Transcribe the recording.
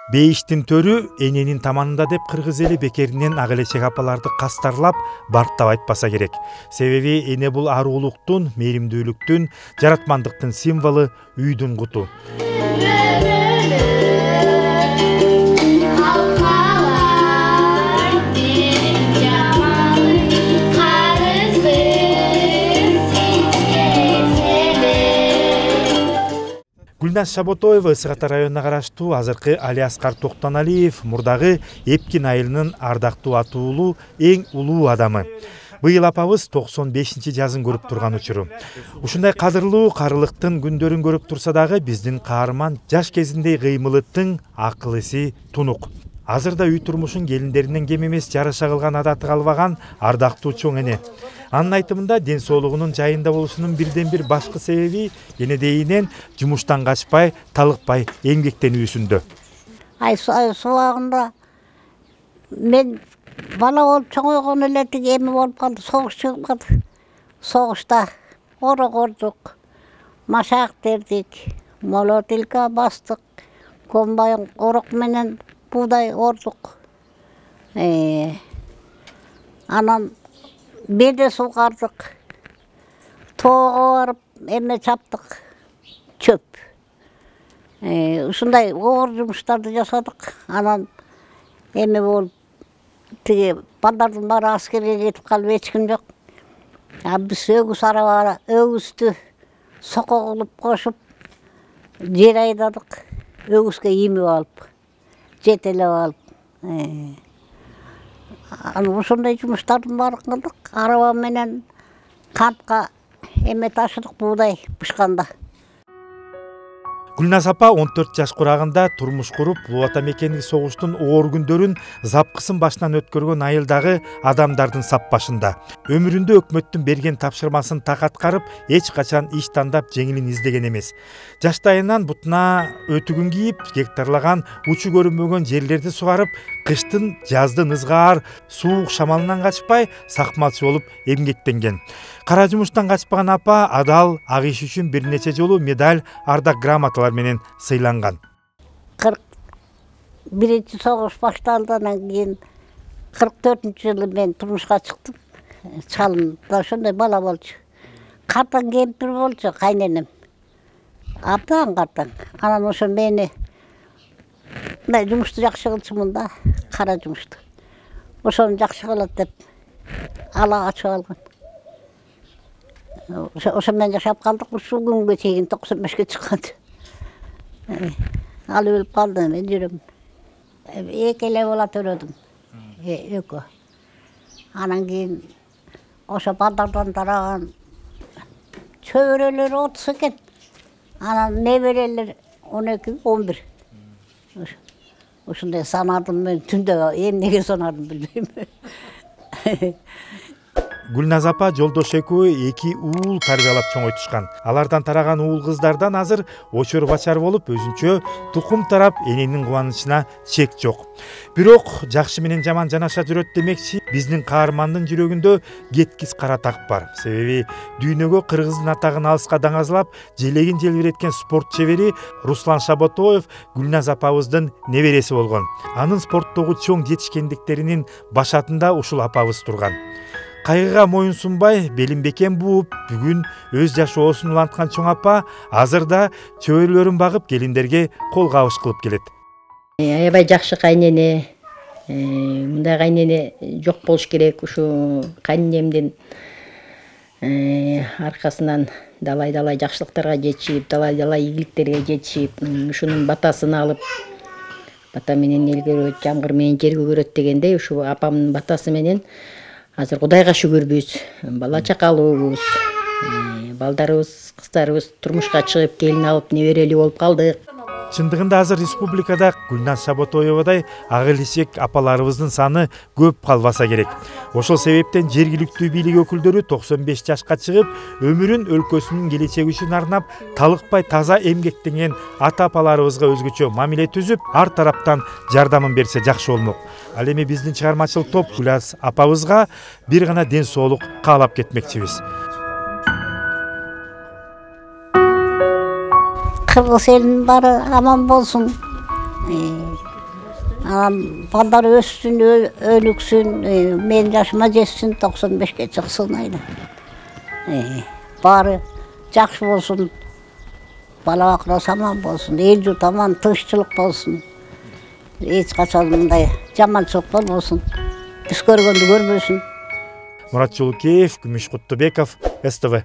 Бейиштин төрү эненин таманында деп кыргыз эли бекеринен ак элечек апаларды кастарлап барктап айтпаса керек. Себеби эне бул арулуктун, мээримдүүлүктүн, жаратмандыктын символу, үйдүн куту. Гүлназ Шаботоева Ысык Ата районуна караштуу азыркы Алиаскар Токтоналиев мурдагы Эпкин айылынын ардактуу атуулуу эң улуу адамы. Быйыл апабыз 95-чи жазын көрүп турган учуру. Ушундай кадырлуу карылыктын күндөрүн көрүп турса дагы биздин каарман жаш кезинде кыймылыттың акыл эси тунук. Азырда үй турмушун келиндеринен кем эмес жараша кылган адаты калбаган ардактуу чоң эне. Анын айтымында ден соолугунун жайында болушунун бирден бир башкы себеби кенедейинен жумуштан качпай, талыкпай эмгектенүүсүндө. Суагында мен бала болуп чоңойгон эле тиги эми болуп калды, согуш чыгып калды. Согушта орок ордук, машак тердик, молотилка бастык, комбайн орок менен буудай ордук. Анан беде сугардык, тоого барып эме чаптык, чөп. Ушундай оор жумуштарды жасадык. Анан эме болуп тиги балдардын баары аскерге кетип калып эч ким жок. Биз өгүз араба өгүздү сокко кылып кошуп жер айдадык. Өгүзгө иймип алып, жетелеп алып. Анан ошондой жумуштардын баарын кылдык. Араба менен кантка эме ташыдык, буудай бышканда. Гүлназ апа 14 жаш курагында турмуш куруп, Улуу Ата мекендеги согуштун оор күндөрүн запкысын башынан өткөргөн айылдагы адамдардын сап башында. Өмүрүндө өкмөттүн берген тапшырмасын так аткарып, эч качан иш тандап жеңилин издеген эмес. Жаштайынан бутуна өтүгүн кийип, гектарлаган учу көрүнбөгөн жерлерди сугарып, кыштын, жаздын ызгаар, суук шамалынан качпай, сакмалчы болуп эмгектенген. Кара жумуштан качпаган апа адал ак иш үчүн бир нече жолу медаль, ардак грамоталар менен сыйланган. 41-чи согуш башталгандан кийин 44-жылы мен турмушка чыктым. Чалымда ошондой бала болчу. Картаң кемпир болчу кайненем. Абдан картаң. Анан ошо мени мындай жумушту жакшы кылчумун да, кара жумушту. Ошону жакшы кылат деп ала ачып алган. Ошо менен жашап калдык, ушул күнгө чейин 95ке чыкканчы. Ал өлүп калды, мен жүрөм. Эки эле бала төрөдүм. Экөө. Анан кийин ошо балдардан тараган чөбөрөлөр 30 экен. Анан неберелер 12, 11. Ошондой санадым мен түндө, эмнеге санадым билбейм. Гүлназ апа жолдош экөө 2 уул тарбиялап чоңойтушкан. Алардан тараган уул кыздардан азыр очор бачар болуп, өзүнчө тукум тарап, эненин кубанычына чек жок. Бирок жакшы менен жаман жанаша жүрөт демекчи, биздин каармандын жүрөгүндө кеткис кара так бар. Себеби дүйнөгө кыргыздын атагын алыска даңазлап, желегин желбиреткен спорт чебери Руслан Шаботоев Гүлназ апабыздын небереси болгон. Анын спорттогу чоң жетишкендиктеринин башатында ушул апабыз турган. Кайгыга моюн сунбай, белин бекем бууп, бүгүн өз жашоосун уланткан чоң апа азырда чөбөрөлөрүн багып, келиндерге кол кабыш кылып келет. Аябай жакшы кайнене. Мындай кайнене жок болуш керек. Ушу кайненемдин аркасынан далай-далай жакшылыктарга жетишип, далай-далай ийгиликтерге жетишип, ушунун батасын алып, бата менен эл көрөт, жамгыр менен жер көгөрөт дегендей, ушу апамдын батасы менен азыр Кудайга шүгүрбүз, бала чакалуубуз, балдарыбыз, кыздарыбыз турмушка чыгып, келин алып, неберели болуп калдык. Чындыгында азыр республикада Гүлназ Шаботоевадай ак элечек апаларыбыздын саны көп калбаса керек. Ошол себептен жергиликтүү бийлик өкүлдөрү 95 жашка чыгып, өмүрүн өлкөсүнүн келечеги үчүн арнап, талыкпай таза эмгектенген ата-апаларыбызга өзгөчө мамиле түзүп, ар тараптан жардамын берсе жакшы болмок. Ал эми биздин чыгармачылык топ Гүлназ апабызга бир гана ден соолук каалап кетмекчибиз. Kırgız elinin bari aman bolsun. Анан балдар өссүн, өлүксүн, менин жашыма жетсин, 95-ке чыксын айла. Баары жакшы болсун. Бала бакырасы аман болсун, эл журт аман, тынччылык болсун. Эч качан мындай жаманчылык болбосун. Түз көргөндү көрбөсүн. Мурат Жолукеев, Күмүш Куттубеков, СТВ.